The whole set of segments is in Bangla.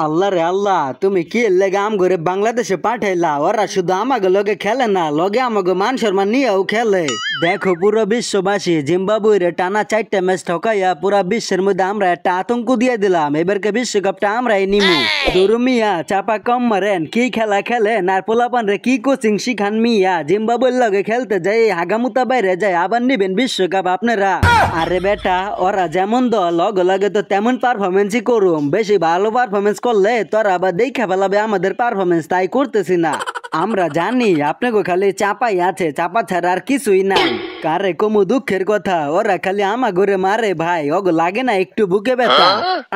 আল্লাহ রে আল্লাহ, তুমি কি লেগে আম করে বাংলাদেশে পাঠাইলা? ওরা শুধু আমাকে লগে খেলে না, লগে আমাকে মান সম্মান নিয়েও খেলে। দেখো পুরো বিশ্ববাসী জিম্বাবুয়ের টানা 4টা ম্যাচ ঠকাইয়া পুরা বিশ্বের মধ্যে আমরা একটা আতঙ্ক দিয়ে দিলাম। এবারকে বিশ্বকাপটা আমরাই নিমু। দুরুমিয়া চাপা কম মারেন, কি খেলা খেলেন আর পোলাপান রে কি কোচিং শিখান মিয়া? জিম্বাবুয়ের লগে খেলতে যাই হাগামুতা বাইরে যায়, আবার নিবেন বিশ্বকাপ আপনারা? আরে বেটা, ওরা যেমন দল লগে লগে তো তেমন পারফরমেন্সই করুম। বেশি ভালো পারফরমেন্স করলে তোরা আবার দেখা ফেলাবে আমাদের পারফরমেন্স, তাই করতেছি না। আমরা জানি আপনাকে খালি চাপাই আছে, চাপা ছাড়া আর কিছুই নাই। কারে কমু দুঃখের কথা, ওরা খালি আমা ঘরে মারে ভাই, ওগো লাগে না একটু বুকে ব্যথা?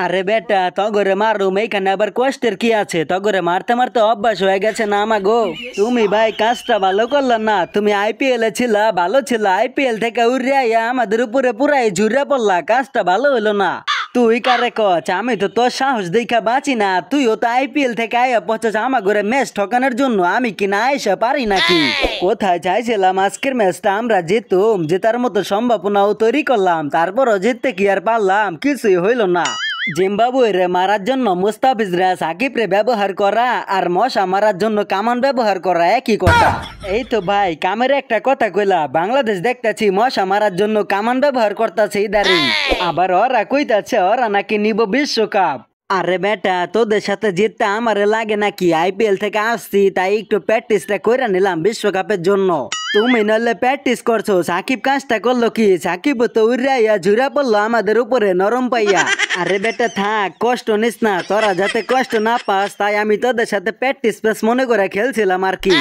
আরে বেটা, তগরে মারুম, এইখানে আবার কষ্টের কি আছে? তগরে মারতে মারতে অভ্যাস হয়ে গেছে না আমাগো। তুমি ভাই কাজটা ভালো করলা না, তুমি আইপিএল এ ছিলা, ভালো ছিল, আইপিএল থেকে উড়িয়া আমাদের উপরে পুরাই ঝুড়ে পড়লা, কাজটা ভালো হলো না। তুই কারে কচ? আমি তো তোর সাহস দেখা বাঁচি না। তুইও তো আইপিএল থেকে আয়া পচাস আমা ঘরে ম্যাচ ঠকানোর জন্য, আমি কি না আইসা পারি নাকি? কোথায় চাইছিলাম আজকের ম্যাচটা আমরা জিতুম, জেতার মতো সম্ভাবনাও তৈরি করলাম, তারপরও জিততে কি আর পারলাম? কিছুই হইল না। জিম্বাবুয়ের মারার জন্য মুস্তাফিজরা সাকিবরে ব্যবহার করা আর মশা মারার জন্য কামান ব্যবহার করা একই কথা। এই তো ভাই কামের একটা কথা কইলা, বাংলাদেশ দেখতেছি মশা মারার জন্য কামান ব্যবহার করতেছে ইদারিং, আবার ওরা কইতাছে ওরা নাকি নিব বিশ্বকাপ। আরে বেটা, তোদের সাথে জিততে আমারে লাগে নাকি? আইপিএল থেকে আসছি তাই একটু প্র্যাকটিসটা করে নিলাম বিশ্বকাপের জন্য। তুমি নাহলে প্র্যাকটিস করছো, সাকিব কাজটা করলো কি? সাকিব তো উড়াইয়া ঝুরা পড়লো আমাদের উপরে নরম পাইয়া। আরে বেটা থাক, কষ্ট নিস না, তোরা যাতে কষ্ট না পাস তাই আমি তোদের সাথে প্র্যাকটিস ম্যাচ মনে করে খেলছিলাম আর কি।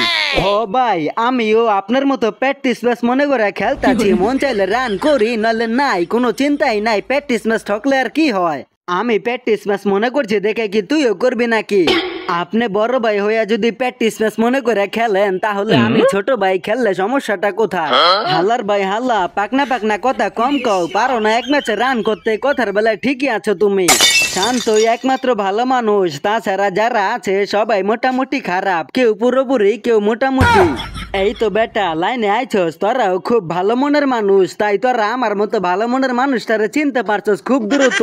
ও ভাই, আমিও আপনার মতো প্র্যাকটিস ম্যাচ মনে করে খেলতাছি, মন চাইলে রান করি নাহলে নাই, কোনো চিন্তাই নাই। প্র্যাকটিস ম্যাচ ঠকলে আর কি হয়? আমি প্র্যাকটিস ম্যাচ মনে করছি দেখে কি তুইও করবি নাকি? আপনি বড় ভাই হইয়া যদি প্র্যাকটিস ম্যাচ মনে করে খেলেন, তাহলে আমি ছোট ভাই খেললে সমস্যাটা কোথায়? হাল্লার ভাই হাল্লা, পাকনা পাকনা কথা কম কও, পারো না এক ম্যাচে রান করতে? কথার বেলায় ঠিকই আছো তুমি। শান্তই একমাত্র ভালো মানুষ, তাছাড়া যারা আছে সবাই মোটামুটি খারাপ, কেউ পুরোপুরি কেউ মোটামুটি। এই তো বেটা লাইনে আইছস, তোরাও খুব ভালো মনের মানুষ, তাই তোরা আমার মতো ভালো মনের মানুষটারে চিনতে পারছস খুব দ্রুত।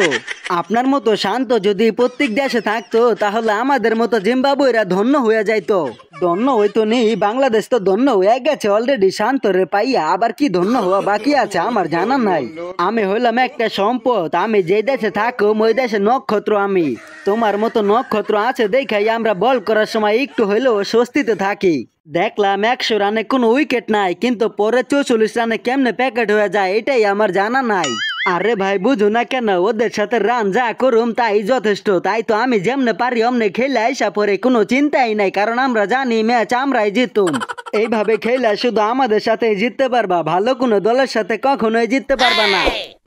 আপনার মতো শান্ত যদি প্রত্যেক দেশে থাকতো, তাহলে আমাদের মতো জিম্বাবুয়েরা ধন্য হয়ে যাইতো। ধন্য হইতো নেই, বাংলাদেশ তো ধন্য হয়ে গেছে অলরেডি শান্ত রে পাইয়া, আবার কি ধন্য হওয়া বাকি আছে আমার জানা নাই। আমি হইলাম একটা সম্পদ, আমি যে দেশে থাকুম ওই দেশে নক্ষত্র আমি। তোমার মতো নক্ষত্র আছে দেখাই আমরা বল করার সময় একটু হইলেও স্বস্তিতে থাকি। দেখলাম 100 রানে কোনো উইকেট নাই, কিন্তু পরে 44 রানে কেমনে প্যাকেট হয়ে যায় এটাই আমার জানা নাই। আরে ভাই বুঝো না কেন? ওদের সাথে রান যা করুম তাই যথেষ্ট, তাই তো আমি যেমনে পারি অমনে খেলে আইসা পরে কোনো চিন্তাই নাই, কারণ আমরা জানি ম্যাচ আমরাই জিতুম। এইভাবে খেলে শুধু আমাদের সাথে জিততে পারবা, ভালো কোনো দলের সাথে কখনোই জিততে পারবা না।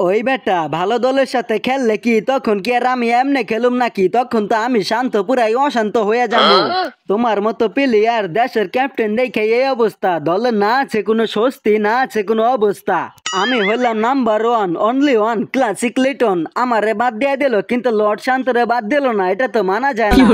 ওই বেটা, ভালো দলের সাথে খেললে কি তখন কি আর আমি এমনি খেলুম নাকি? তখন তো আমি শান্ত পুরাই অশান্ত হয়ে যাবো। তোমার মতো প্লেয়ার দেশের ক্যাপ্টেন দেখে এই অবস্থা, দলে না আছে কোনো স্বস্তি, না আছে কোনো অবস্থা। আমি হলাম নাম্বার 1, অনলি 1 ক্লাসিক লিটন, আমারে বাদ দিয়ে দিল, কিন্তু লর্ড শান্তরে বাদ দিল না, এটা তো মানা যায় না।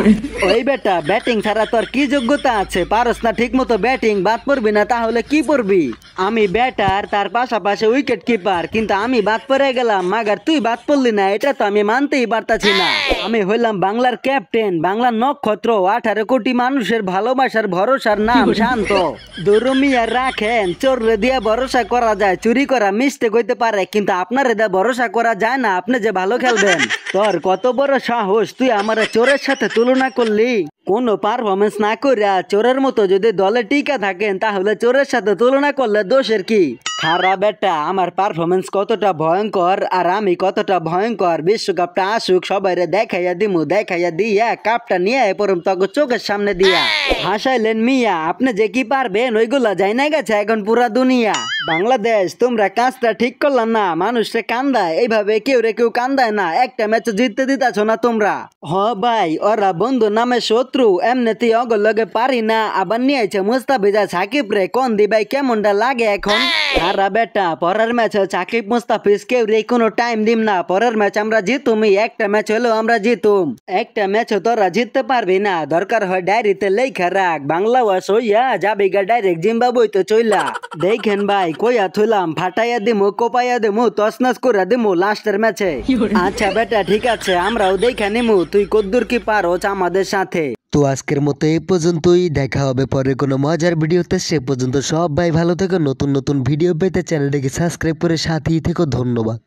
ওই বেটা, ব্যাটিং ছাড়া তোর কি যোগ্যতা আছে? পারস না ঠিক মতো ব্যাটিং, বাদ পড়বি না তাহলে কি পড়বি? আমি ব্যাটার, তার পাশাপাশি উইকেট কিপার, কিন্তু আমি বাদ পড়ে গেলাম, মাগার তুই বাদ পড়লি না, এটা তো আমি মানতেই পারতাছি না। আমি হইলাম বাংলার ক্যাপ্টেন, বাংলার নক্ষত্র, 18 কোটি মানুষের ভালোবাসার ভরসার নাম শান্ত। দুরুমিয়া রাখেন, চোরে দিয়ে ভরসা করা যায়, চুরি করা মিস্টেক হইতে পারে, কিন্তু আপনার দিয়ে ভরসা করা যায় না আপনি যে ভালো খেলবেন। তোর কত বড় সাহস, তুই আমার চোরের সাথে তুলনা করলি? কোনো পারফরমেন্স না করিয়া চোরের মতো যদি দলে টিকা থাকেন, তাহলে চোরের সাথে তুলনা করলে দোষের কি? খারাপ বেটা, আমার পারফরমেন্স কতটা ভয়ঙ্কর আর আমি কতটা ভয়ঙ্কর, বিশ্বকাপটা আসুক সবাইরে দেখাইয়া দিমু, দেখাইয়া দিয়া কাপটা নিয়ে পরম তক চোখের সামনে দিয়া। হাসাইলেন মিয়া, আপনি যে কি পারবেন ওইগুলা যাই না গেছে এখন পুরা দুনিয়া। বাংলাদেশ তোমরা কাজটা ঠিক করলাম না, মানুষে কান্দায়, এইভাবে কেউ রে কেউ কান্দায় না, একটা ম্যাচ জিততে দিতাছ না তোমরা। হ ভাই, ওরা বন্ধু নামে শত্রু, এমনিতেই অগর লগে পারি না, আবার নিয়েছে মুস্তাফিজা সাকিব রে, কোন দিবাই কেমনটা লাগে এখন? আরা বেটা, পরের ম্যাচে সাকিব মুস্তাফিজ কেউ রে কোনো টাইম দিম না, পরের ম্যাচ আমরা জিতুমি, একটা ম্যাচ হলেও আমরা জিতুম। একটা ম্যাচ তোরা জিততে পারবি না, দরকার হয় ডায়েরিতে লেখা রাখ, বাংলা ওয়াশ হইয়া যাবি গা ডাইরেক্ট জিম্বাবুয়ে তো চইলা। দেখেন ভাই, ভাই কইয়া থইলাম ফাটাইয়া দিমু কোপাইয়া দিমু তসনস করে দিমু লাস্টের ম্যাচে। আচ্ছা বেটা ঠিক আছে, আমরাও দেখে নিমু তুই কদ্দুর কি পারোস আমাদের সাথে। তো আজকের মতো এই পর্যন্তই, দেখা হবে পরে কোনো মজার ভিডিওতে। সে পর্যন্ত সবাই ভালো থেকো। নতুন নতুন ভিডিও পেতে চ্যানেলটিকে সাবস্ক্রাইব করে সাথেই থেকো। ধন্যবাদ।